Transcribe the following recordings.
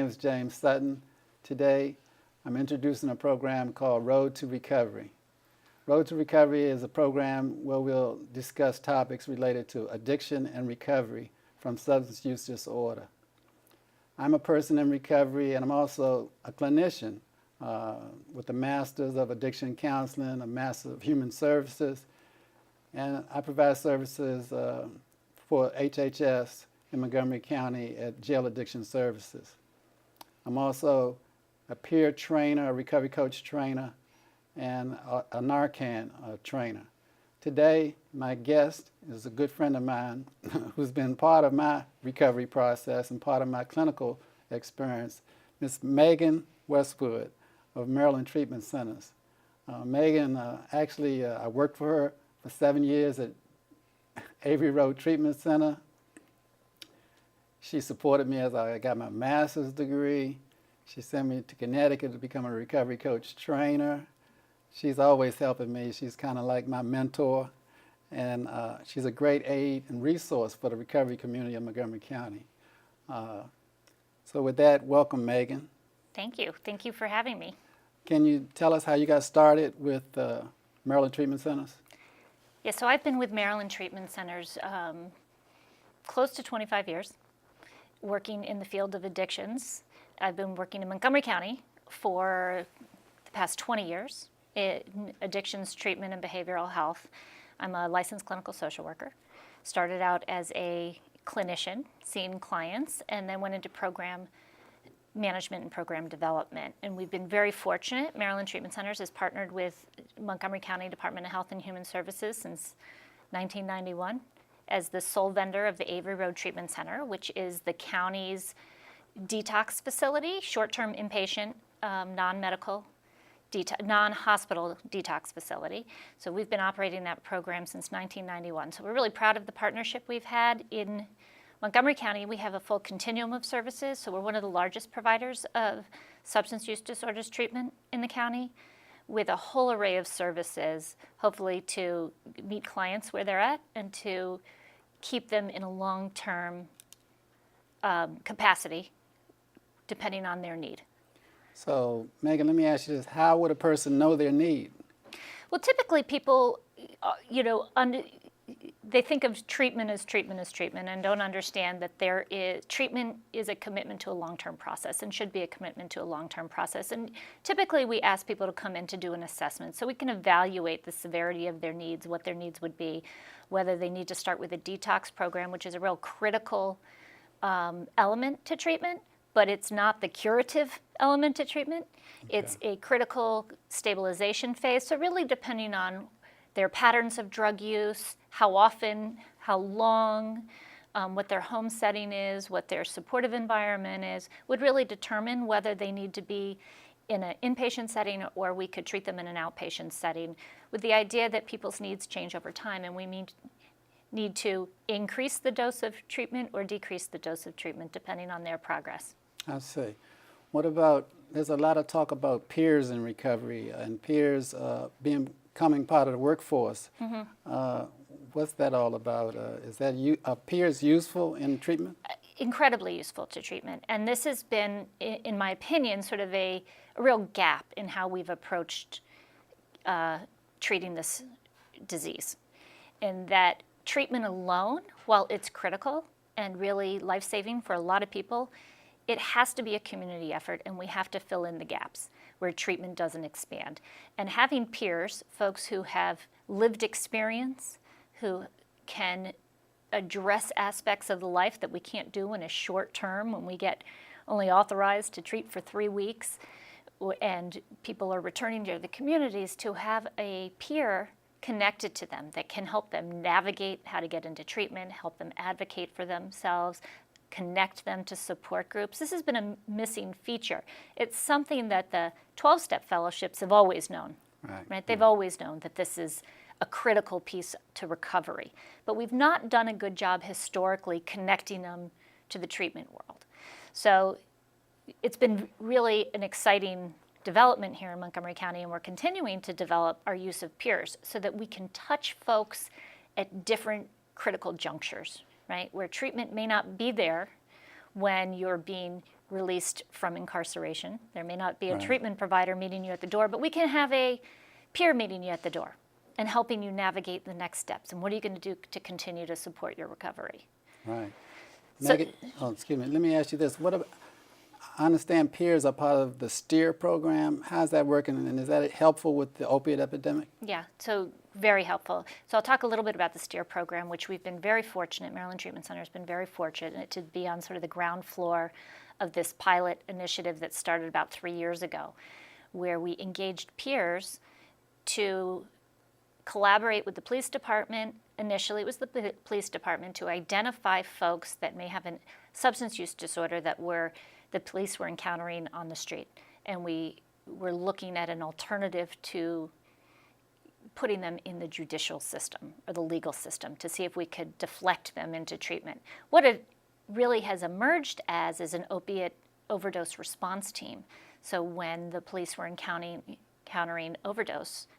is James Sutton. Today, I'm introducing a program called Road to Recovery. Road to Recovery is a program where we'll discuss topics related to addiction and recovery from substance use disorder. I'm a person in recovery, and I'm also a clinician with a Master's of Addiction Counseling, a Master of Human Services, and I provide services for HHS in Montgomery County at Jail Addiction Services. I'm also a peer trainer, a recovery coach trainer, and a Narcan trainer. Today, my guest is a good friend of mine who's been part of my recovery process and part of my clinical experience, Ms. Megan Westwood of Maryland Treatment Centers. Megan, actually, I worked for her for 7 years at Avery Road Treatment Center. She supported me as I got my master's degree. She sent me to Connecticut to become a recovery coach trainer. She's always helping me. She's kind of like my mentor. And she's a great aid and resource for the recovery community of Montgomery County. So with that, welcome, Megan. Thank you. Thank you for having me. Can you tell us how you got started with Maryland Treatment Centers? Yeah, so I've been with Maryland Treatment Centers close to 25 years, working in the field of addictions. I've been working in Montgomery County for the past 20 years in addictions, treatment, and behavioral health. I'm a licensed clinical social worker. Started out as a clinician, seeing clients, and then went into program management and program development. And we've been very fortunate. Maryland Treatment Centers has partnered with Montgomery County Department of Health and Human Services since 1991 as the sole vendor of the Avery Road Treatment Center, which is the county's detox facility, short-term inpatient, non-medical, non-hospital detox facility. So we've been operating that program since 1991. So we're really proud of the partnership we've had in Montgomery County. We have a full continuum of services, so we're one of the largest providers of substance use disorders treatment in the county, with a whole array of services, hopefully to meet clients where they're at and to keep them in a long-term capacity, depending on their need. So, Megan, let me ask you this. How would a person know their need? Well, typically people, they think of treatment as treatment and don't understand that treatment is a commitment to a long-term process and should be a commitment to a long-term process. And typically we ask people to come in to do an assessment so we can evaluate the severity of their needs, what their needs would be, whether they need to start with a detox program, which is a real critical element to treatment, but it's not the curative element to treatment. Okay. It's a critical stabilization phase. So really depending on their patterns of drug use, how often, how long, what their home setting is, what their supportive environment is, would really determine whether they need to be in an inpatient setting or we could treat them in an outpatient setting, with the idea that people's needs change over time and we need to increase the dose of treatment or decrease the dose of treatment depending on their progress. I see. What about, there's a lot of talk about peers in recovery and peers becoming part of the workforce. Mm-hmm. What's that all about? Is that are peers useful in treatment? Incredibly useful to treatment. And this has been, in my opinion, sort of a real gap in how we've approached treating this disease. In that treatment alone, while it's critical and really life-saving for a lot of people, it has to be a community effort and we have to fill in the gaps where treatment doesn't expand. And having peers, folks who have lived experience, who can address aspects of the life that we can't do in a short term when we get only authorized to treat for 3 weeks and people are returning to the communities, to have a peer connected to them that can help them navigate how to get into treatment, help them advocate for themselves, connect them to support groups. This has been a missing feature. It's something that the 12-step fellowships have always known, right? They've always known that this is a critical piece to recovery. But we've not done a good job historically connecting them to the treatment world. So it's been really an exciting development here in Montgomery County, and we're continuing to develop our use of peers so that we can touch folks at different critical junctures, right? Where treatment may not be there when you're being released from incarceration. There may not be a Right. treatment provider meeting you at the door, but we can have a peer meeting you at the door and helping you navigate the next steps. And what are you going to do to continue to support your recovery? Right. So- Excuse me. Let me ask you this. I understand peers are part of the STEER program. How's that working, and is that helpful with the opiate epidemic? Yeah, so very helpful. So I'll talk a little bit about the STEER program, which we've been very fortunate, Maryland Treatment Center has been very fortunate to be on sort of the ground floor of this pilot initiative that started about 3 years ago, where we engaged peers to collaborate with the police department. Initially, it was the police department to identify folks that may have a substance use disorder that the police were encountering on the street. And we were looking at an alternative to putting them in the judicial system or the legal system to see if we could deflect them into treatment. What it really has emerged as is an opiate overdose response team. So when the police were encountering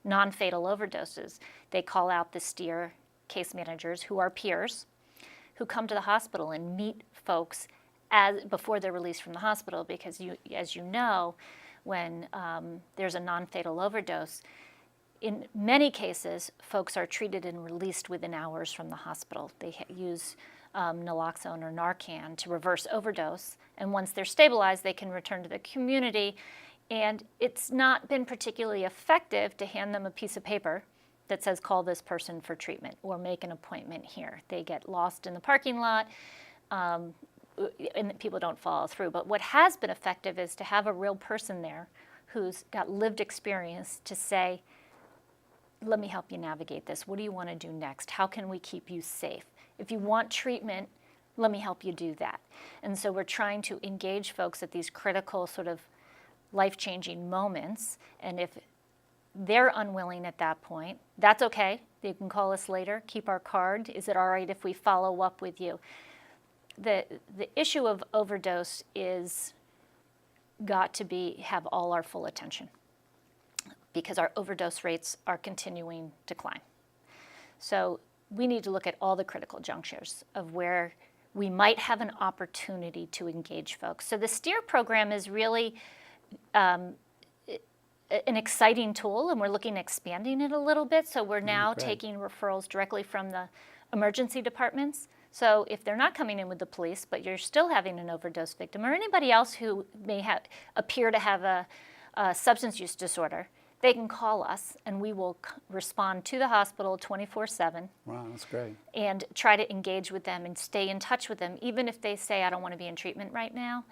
non-fatal overdoses, they call out the STEER case managers, who are peers, who come to the hospital and meet folks before they're released from the hospital, because as you know, when there's a non-fatal overdose, in many cases, folks are treated and released within hours from the hospital. They use naloxone or Narcan to reverse overdose, and once they're stabilized, they can return to the community. And it's not been particularly effective to hand them a piece of paper that says, call this person for treatment or make an appointment here. They get lost in the parking lot, and people don't follow through. But what has been effective is to have a real person there who's got lived experience to say, let me help you navigate this. What do you want to do next? How can we keep you safe? If you want treatment, let me help you do that. And so we're trying to engage folks at these critical sort of life-changing moments. And if they're unwilling at that point, that's okay. You can call us later, keep our card. Is it all right if we follow up with you? The issue of overdose is got to have all our full attention, because our overdose rates are continuing to climb. So we need to look at all the critical junctures of where we might have an opportunity to engage folks. So the STEER program is really an exciting tool, and we're looking at expanding it a little bit. So we're now taking referrals directly from the emergency departments. So if they're not coming in with the police, but you're still having an overdose victim or anybody else who may appear to have a substance use disorder, they can call us, and we will respond to the hospital 24/7. Wow, that's great. And try to engage with them and stay in touch with them, even if they say, I don't want to be in treatment right now.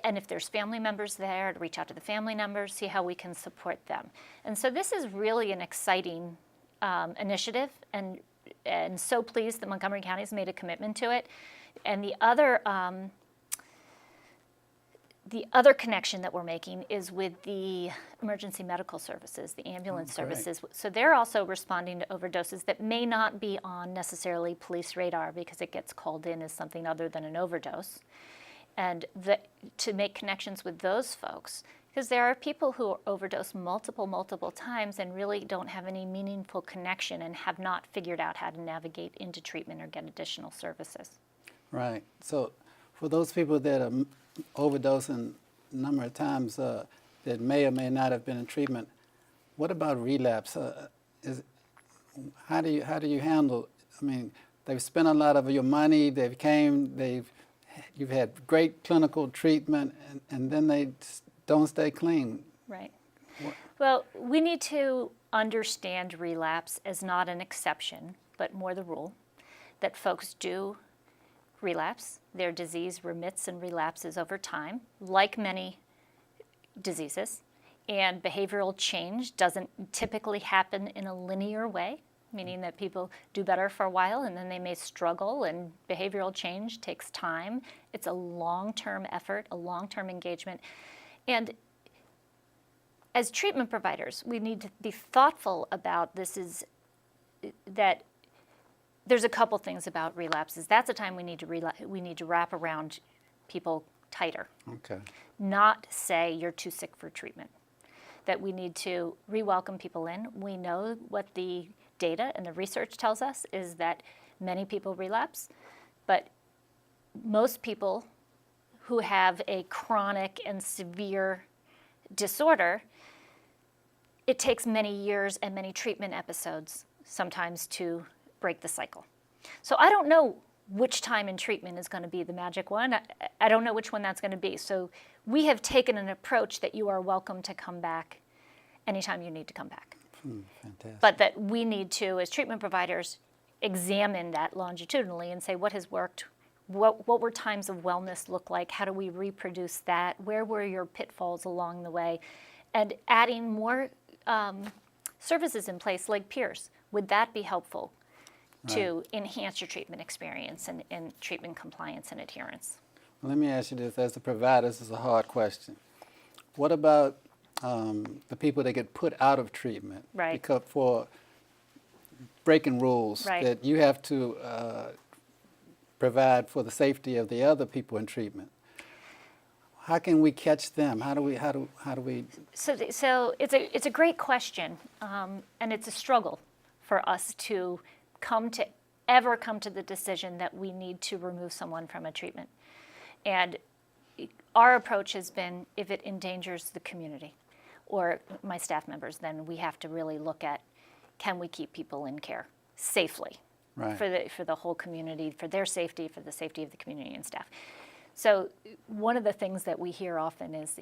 And if there's family members there, to reach out to the family members, see how we can support them. And so this is really an exciting initiative, and so pleased that Montgomery County has made a commitment to it. And the other connection that we're making is with the emergency medical services, the ambulance services. So they're also responding to overdoses that may not be on necessarily police radar, because it gets called in as something other than an overdose. And to make connections with those folks, because there are people who overdose multiple times and really don't have any meaningful connection and have not figured out how to navigate into treatment or get additional services. Right. So for those people that are overdosing a number of times that may or may not have been in treatment, what about relapse? How do you handle? I mean, they've spent a lot of your money. You've had great clinical treatment, and then they don't stay clean. Right. Well, we need to understand relapse as not an exception, but more the rule, that folks do relapse. Their disease remits and relapses over time, like many diseases. And behavioral change doesn't typically happen in a linear way, meaning that people do better for a while and then they may struggle, and behavioral change takes time. It's a long-term effort, a long-term engagement. And as treatment providers, we need to be thoughtful about this, that there's a couple things about relapses. That's a time we need to wrap around people tighter. Okay. Not say you're too sick for treatment. That we need to re-welcome people in. We know what the data and the research tells us is that many people relapse, but most people who have a chronic and severe disorder, it takes many years and many treatment episodes sometimes to break the cycle. So I don't know which time in treatment is going to be the magic one. I don't know which one that's going to be. So we have taken an approach that you are welcome to come back anytime you need to come back. Fantastic. But that we need to, as treatment providers, examine that longitudinally and say what has worked, what were times of wellness look like, how do we reproduce that, where were your pitfalls along the way, and adding more services in place like peers. Would that be helpful to enhance your treatment experience and treatment compliance and adherence? Well, let me ask you this, as a provider, this is a hard question. What about the people that get put out of treatment because for breaking rules that you have to provide for the safety of the other people in treatment? How can we catch them? How do we? So it's a great question, and it's a struggle for us to come to the decision that we need to remove someone from a treatment. And our approach has been, if it endangers the community or my staff members, then we have to really look at, can we keep people in care safely for the whole community, for their safety, for the safety of the community and staff. So one of the things that we hear often is,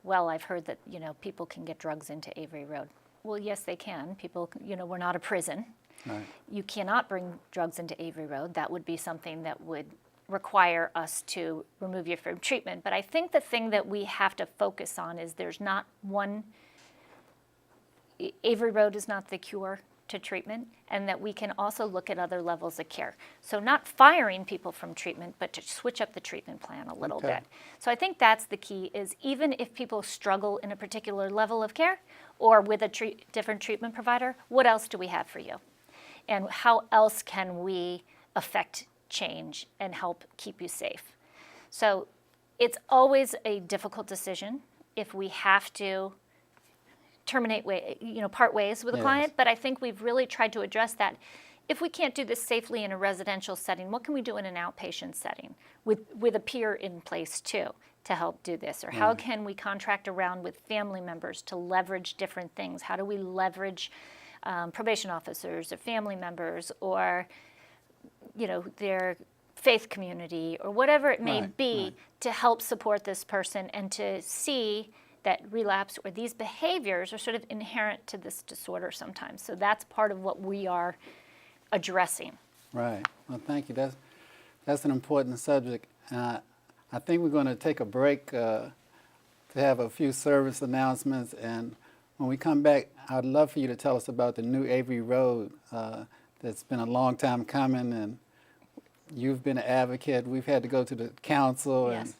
well, I've heard that, people can get drugs into Avery Road. Well, yes, they can. People, we're not a prison. Right. You cannot bring drugs into Avery Road. That would be something that would require us to remove you from treatment. But I think the thing that we have to focus on is there's not one, Avery Road is not the cure to treatment, and that we can also look at other levels of care. So not firing people from treatment, but to switch up the treatment plan a little bit. So I think that's the key, is even if people struggle in a particular level of care or with a different treatment provider, what else do we have for you? And how else can we affect change and help keep you safe? So it's always a difficult decision if we have to terminate, part ways with a client, but I think we've really tried to address that. If we can't do this safely in a residential setting, what can we do in an outpatient setting with a peer in place too to help do this? Or how can we contract around with family members to leverage different things? How do we leverage probation officers or family members or their faith community or whatever it may be to help support this person and to see that relapse or these behaviors are sort of inherent to this disorder sometimes. So that's part of what we are addressing. Right. Well, thank you. That's an important subject. I think we're going to take a break to have a few service announcements, and when we come back, I'd love for you to tell us about the new Avery Road that's been a long time coming, and you've been an advocate. We've had to go to the council. Yes. And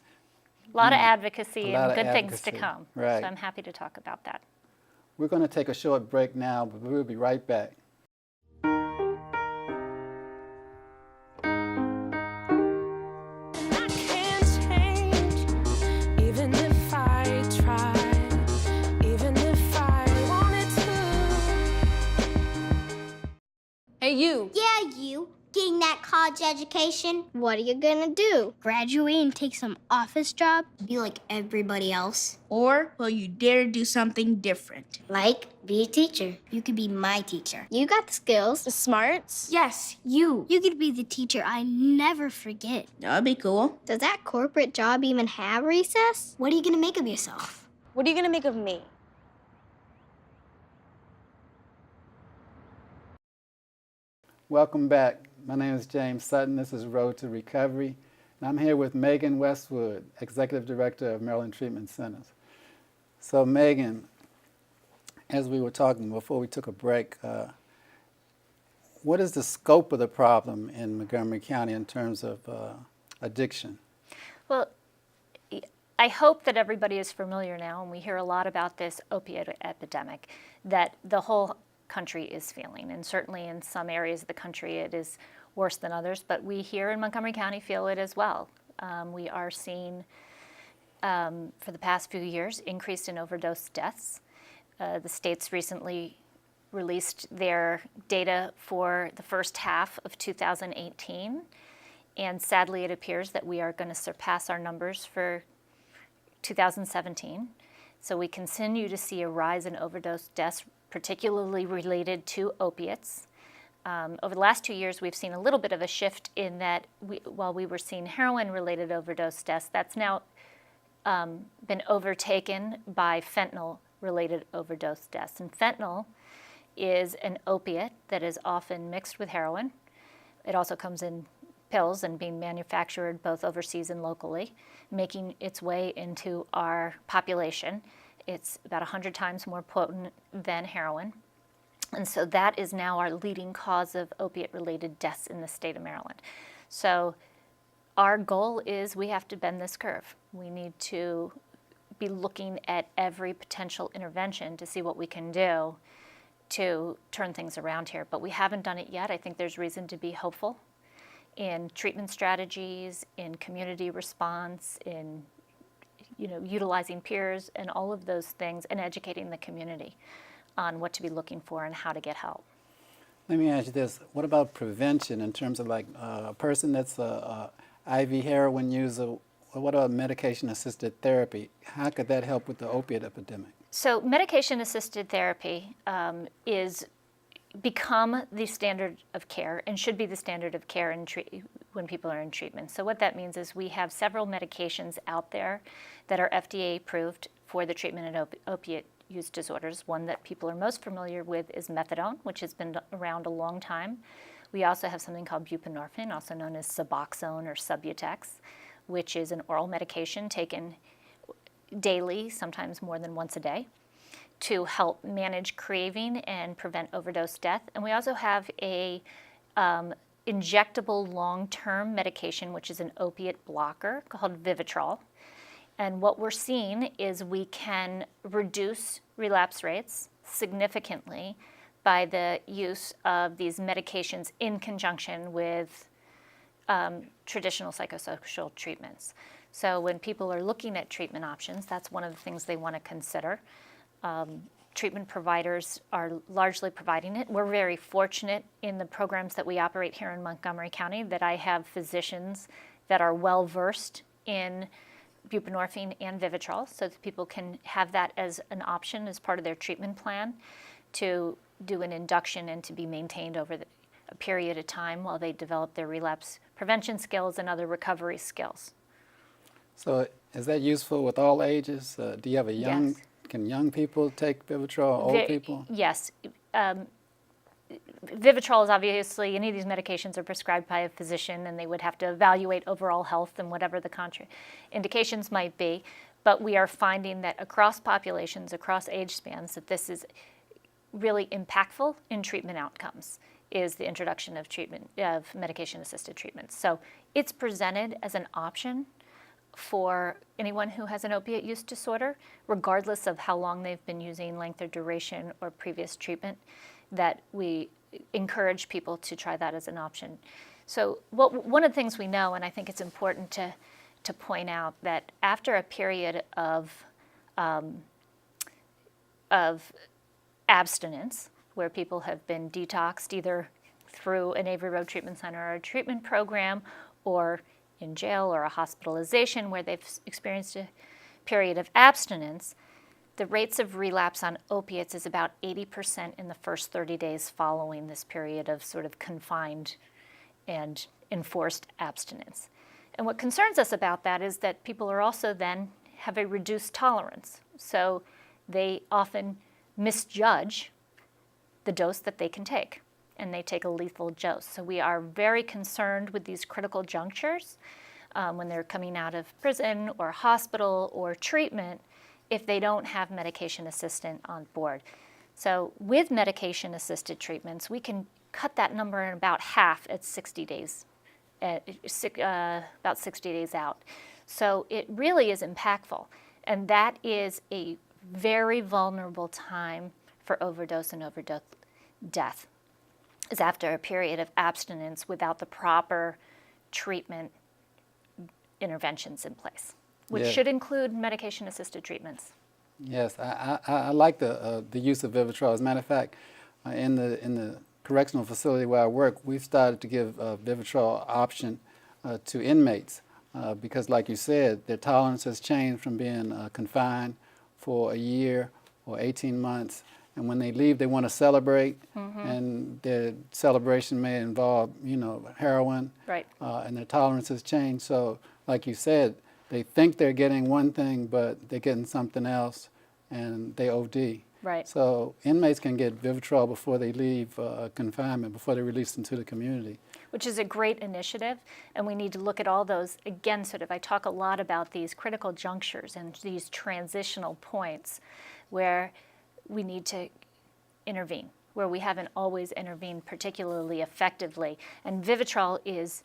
a lot of advocacy and good things to advocacy. come. Right. So I'm happy to talk about that. We're going to take a short break now, but we'll be right back. Hey, you. Yeah, you. Getting that college education? What are you gonna do? Graduate and take some office job? Be like everybody else? Or will you dare do something different? Like, be a teacher. You could be my teacher. You got the skills. The smarts? Yes, you. You could be the teacher I never forget. That'd be cool. Does that corporate job even have recess? What are you gonna make of yourself? What are you gonna make of me? Welcome back. My name is James Sutton. This is Road to Recovery. And I'm here with Megan Westwood, Executive Director of Maryland Treatment Centers. So Megan, as we were talking before we took a break, what is the scope of the problem in Montgomery County in terms of addiction? Well, I hope that everybody is familiar now, and we hear a lot about this opioid epidemic that the whole country is feeling, and certainly in some areas of the country it is worse than others, but we here in Montgomery County feel it as well. We are seeing, for the past few years, increase in overdose deaths. The states recently released their data for the first half of 2018, And sadly, it appears that we are going to surpass our numbers for 2017. So we continue to see a rise in overdose deaths, particularly related to opiates. Over the last 2 years, we've seen a little bit of a shift in that while we were seeing heroin-related overdose deaths, that's now been overtaken by fentanyl-related overdose deaths. And fentanyl is an opiate that is often mixed with heroin. It also comes in pills and being manufactured both overseas and locally, making its way into our population. It's about 100 times more potent than heroin. And so that is now our leading cause of opiate-related deaths in the state of Maryland. So our goal is we have to bend this curve. We need to be looking at every potential intervention to see what we can do to turn things around here. But we haven't done it yet. I think there's reason to be hopeful in treatment strategies, in community response, in utilizing peers and all of those things, and educating the community on what to be looking for and how to get help. Let me ask you this. What about prevention in terms of like a person that's a IV heroin user? What about medication-assisted therapy? How could that help with the opiate epidemic? So medication-assisted therapy is become the standard of care and should be the standard of care when people are in treatment. So what that means is we have several medications out there that are FDA approved for the treatment of opiate use disorders. One that people are most familiar with is methadone, which has been around a long time. We also have something called buprenorphine, also known as Suboxone or Subutex, which is an oral medication taken daily, sometimes more than once a day, to help manage craving and prevent overdose death. And we also have a injectable long-term medication, which is an opiate blocker called Vivitrol. And what we're seeing is we can reduce relapse rates significantly by the use of these medications in conjunction with traditional psychosocial treatments. So when people are looking at treatment options, that's one of the things they want to consider. Treatment providers are largely providing it. We're very fortunate in the programs that we operate here in Montgomery County that I have physicians that are well-versed in buprenorphine and Vivitrol, so that people can have that as an option as part of their treatment plan to do an induction and to be maintained over a period of time while they develop their relapse prevention skills and other recovery skills. So is that useful with all ages? Do you have a young, Yes. Can young people take Vivitrol, old people? Yes. Vivitrol is obviously, any of these medications are prescribed by a physician, and they would have to evaluate overall health and whatever the contraindications might be. But we are finding that across populations, across age spans, that this is really impactful in treatment outcomes, is the introduction of medication-assisted treatments. So it's presented as an option for anyone who has an opiate use disorder, regardless of how long they've been using, length or duration, or previous treatment, that we encourage people to try that as an option. So one of the things we know, and I think it's important to point out, that after a period of abstinence, where people have been detoxed either through an Avery Road Treatment Center or a treatment program, or in jail or a hospitalization where they've experienced a period of abstinence, the rates of relapse on opiates is about 80% in the first 30 days following this period of sort of confined and enforced abstinence. And what concerns us about that is that people are also then have a reduced tolerance. So they often misjudge the dose that they can take, and they take a lethal dose. So we are very concerned with these critical junctures when they're coming out of prison or hospital or treatment, if they don't have medication assistant on board. So with medication-assisted treatments, we can cut that number in about half at 60 days, about 60 days out. So it really is impactful, and that is a very vulnerable time for overdose and overdose death, is after a period of abstinence without the proper treatment interventions in place, which should include medication-assisted treatments. Yes, I like the use of Vivitrol. As a matter of fact, in the correctional facility where I work, we've started to give Vivitrol option to inmates because, like you said, their tolerance has changed from being confined for a year or 18 months. And when they leave, they want to celebrate, and their celebration may involve, heroin, Right. And their tolerance has changed. So, like you said, they think they're getting one thing, but they're getting something else, and they OD. Right. So inmates can get Vivitrol before they leave confinement, before they're released into the community. Which is a great initiative, and we need to look at all those, again, I talk a lot about these critical junctures and these transitional points where we need to intervene, where we haven't always intervened particularly effectively. And Vivitrol is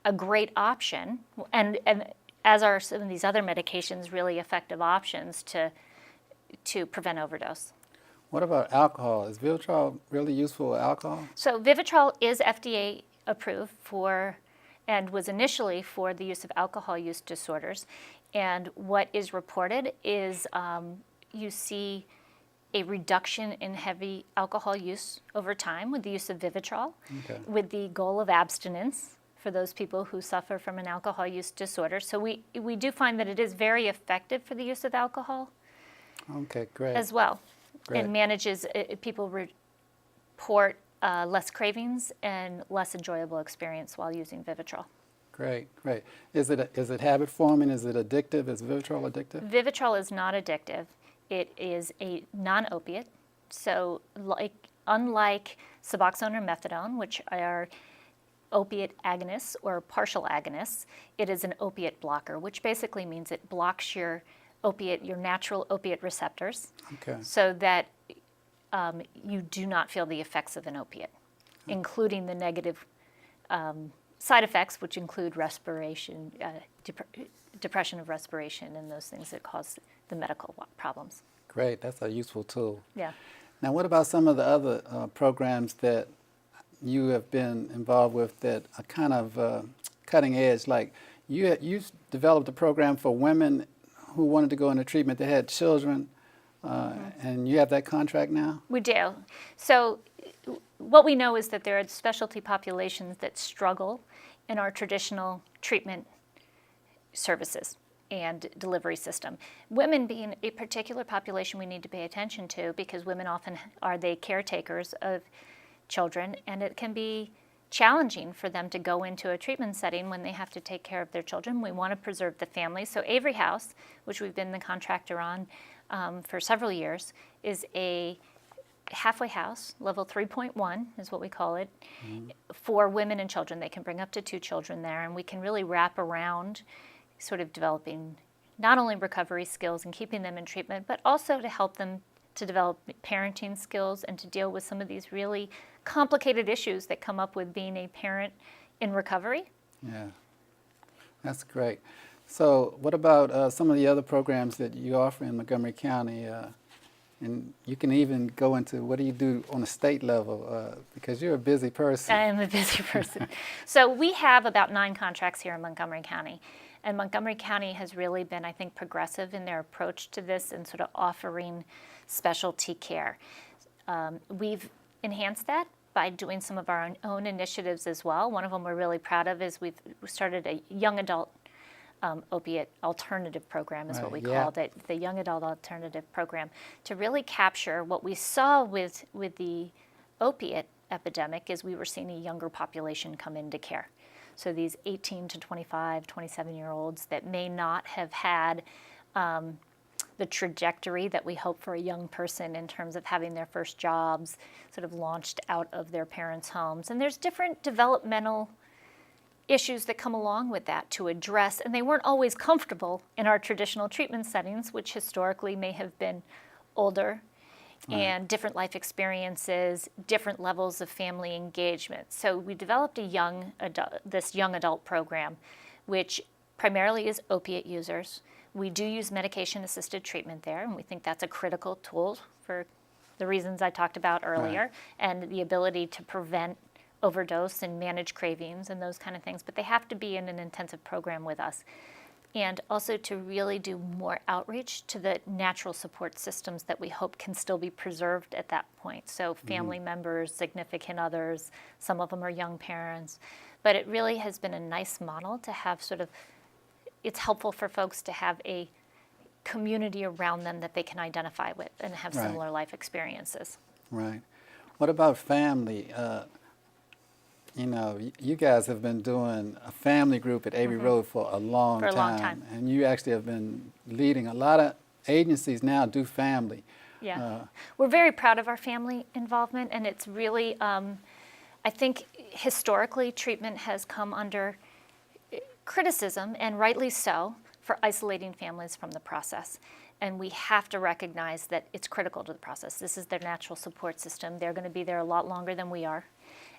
a great option, and as are some of these other medications, really effective options to prevent overdose. What about alcohol? Is Vivitrol really useful with alcohol? So Vivitrol is FDA approved for, and was initially for the use of alcohol use disorders. And what is reported is you see a reduction in heavy alcohol use over time with the use of Vivitrol, with the goal of abstinence for those people who suffer from an alcohol use disorder. So we do find that it is very effective for the use of alcohol. Okay, great. As well. Great. And manages, people report less cravings and less enjoyable experience while using Vivitrol. Great, great. Is it habit forming? Is it addictive? Is Vivitrol addictive? Vivitrol is not addictive. It is a non-opiate. So unlike Suboxone or Methadone, which are opiate agonists or partial agonists, it is an opiate blocker, which basically means it blocks your natural opiate receptors, so that you do not feel the effects of an opiate, including the negative side effects, which include respiration, depression of respiration, and those things that cause the medical problems. Great, that's a useful tool. Yeah. Now, what about some of the other programs that you have been involved with that are kind of cutting edge? Like you developed a program for women who wanted to go into treatment. They had children, and you have that contract now? We do. So what we know is that there are specialty populations that struggle in our traditional treatment services and delivery system. Women being a particular population we need to pay attention to, because women often are the caretakers of children, and it can be challenging for them to go into a treatment setting when they have to take care of their children. We want to preserve the family. So Avery House, which we've been the contractor on for several years, is a halfway house, level 3.1 is what we call it, for women and children. They can bring up to 2 children there, and we can really wrap around sort of developing not only recovery skills and keeping them in treatment, but also to help them to develop parenting skills and to deal with some of these really complicated issues that come up with being a parent in recovery. Yeah, that's great. So what about some of the other programs that you offer in Montgomery County? And you can even go into what do you do on a state level, because you're a busy person. I am a busy person. So we have about 9 contracts here in Montgomery County. And Montgomery County has really been, I think, progressive in their approach to this and sort of offering specialty care. We've enhanced that by doing some of our own initiatives as well. One of them we're really proud of is we started a young adult opiate alternative program is what we called it, the young adult alternative program, to really capture what we saw with the opiate epidemic is we were seeing a younger population come into care. So these 18 to 25, 27-year-olds that may not have had the trajectory that we hope for a young person in terms of having their first jobs sort of launched out of their parents' homes. And there's different developmental issues that come along with that to address, and they weren't always comfortable in our traditional treatment settings, which historically may have been older and different life experiences, different levels of family engagement. So we developed this young adult program, which primarily is opiate users. We do use medication-assisted treatment there, and we think that's a critical tool for the reasons I talked about earlier, and the ability to prevent overdose and manage cravings and those kind of things. But they have to be in an intensive program with us. and also to really do more outreach to the natural support systems that we hope can still be preserved at that point. So family members, significant others, some of them are young parents. But it really has been a nice model to have sort of, it's helpful for folks to have a community around them that they can identify with and have Right. similar life experiences. Right. What about family? You know, you guys have been doing a family group at Avery Road for a long time. For a long time. And you actually have been leading. A lot of agencies now do family. Yeah. We're very proud of our family involvement, and it's really, I think historically treatment has come under criticism, and rightly so, for isolating families from the process. And we have to recognize that it's critical to the process. This is their natural support system. They're going to be there a lot longer than we are.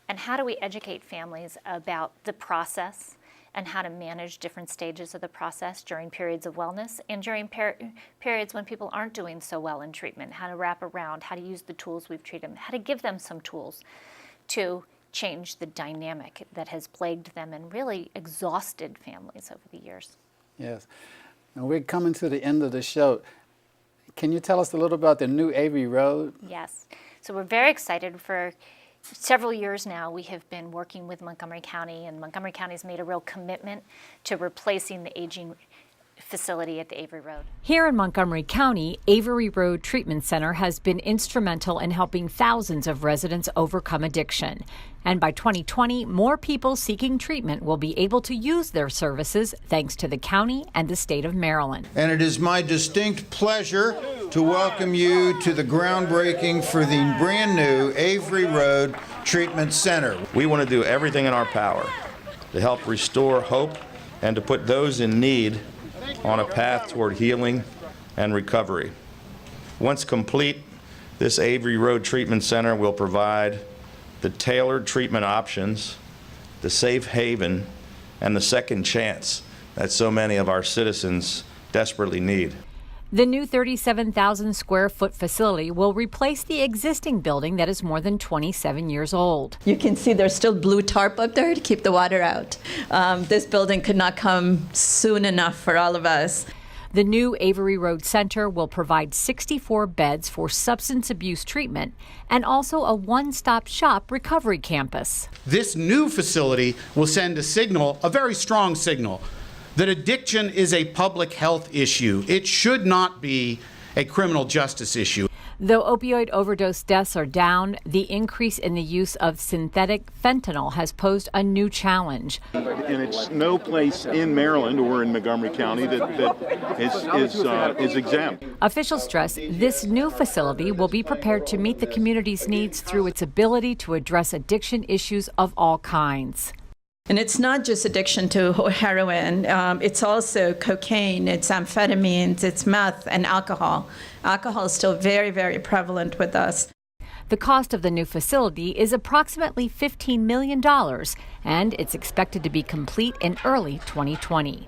And how do we educate families about the process and how to manage different stages of the process during periods of wellness and during periods when people aren't doing so well in treatment, how to wrap around, how to use the tools we've treated them, how to give them some tools to change the dynamic that has plagued them and really exhausted families over the years. Yes. And we're coming to the end of the show. Can you tell us a little about the new Avery Road? Yes. So we're very excited. For several years now, we have been working with Montgomery County, and Montgomery County has made a real commitment to replacing the aging facility at the Avery Road. Here in Montgomery County, Avery Road Treatment Center has been instrumental in helping thousands of residents overcome addiction. And by 2020, more people seeking treatment will be able to use their services thanks to the county and the state of Maryland. And it is my distinct pleasure to welcome you to the groundbreaking for the brand new Avery Road Treatment Center. We want to do everything in our power to help restore hope and to put those in need on a path toward healing and recovery. Once complete, this Avery Road Treatment Center will provide the tailored treatment options, the safe haven, and the second chance that so many of our citizens desperately need. The new 37,000 square foot facility will replace the existing building that is more than 27 years old. You can see there's still blue tarp up there to keep the water out. This building could not come soon enough for all of us. The new Avery Road Center will provide 64 beds for substance abuse treatment and also a one-stop shop recovery campus. This new facility will send a signal, a very strong signal, that addiction is a public health issue. It should not be a criminal justice issue. Though opioid overdose deaths are down, the increase in the use of synthetic fentanyl has posed a new challenge. And it's no place in Maryland or in Montgomery County that is exempt. Officials stress this new facility will be prepared to meet the community's needs through its ability to address addiction issues of all kinds. And it's not just addiction to heroin, it's also cocaine, it's amphetamines, it's meth, and alcohol. Alcohol is still very, very prevalent with us. The cost of the new facility is approximately $15 million, and it's expected to be complete in early 2020.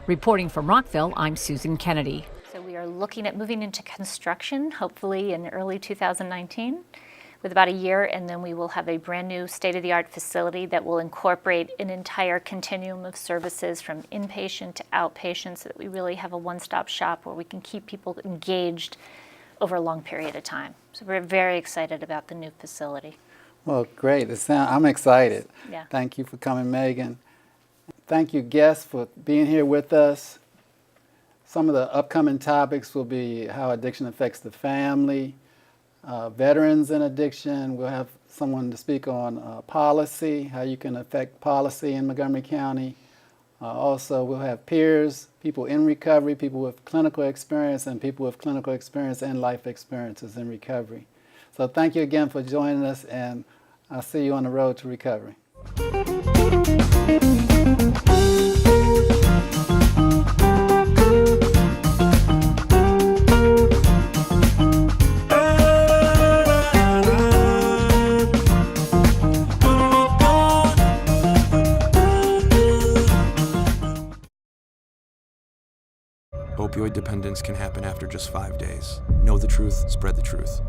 Reporting from Rockville, I'm Susan Kennedy. So we are looking at moving into construction, hopefully in early 2019. With about a year, and then we will have a brand new state-of-the-art facility that will incorporate an entire continuum of services from inpatient to outpatient, so that we really have a one-stop shop where we can keep people engaged over a long period of time. So we're very excited about the new facility. Well, great. I'm excited. Yeah. Thank you for coming, Megan. Thank you, guests, for being here with us. Some of the upcoming topics will be how addiction affects the family, veterans and addiction. We'll have someone to speak on policy, how you can affect policy in Montgomery County. Also, we'll have peers, people in recovery, people with clinical experience, and people with clinical experience and life experiences in recovery. So thank you again for joining us, and I'll see you on the road to recovery. Opioid dependence can happen after just 5 days. Know the truth, spread the truth.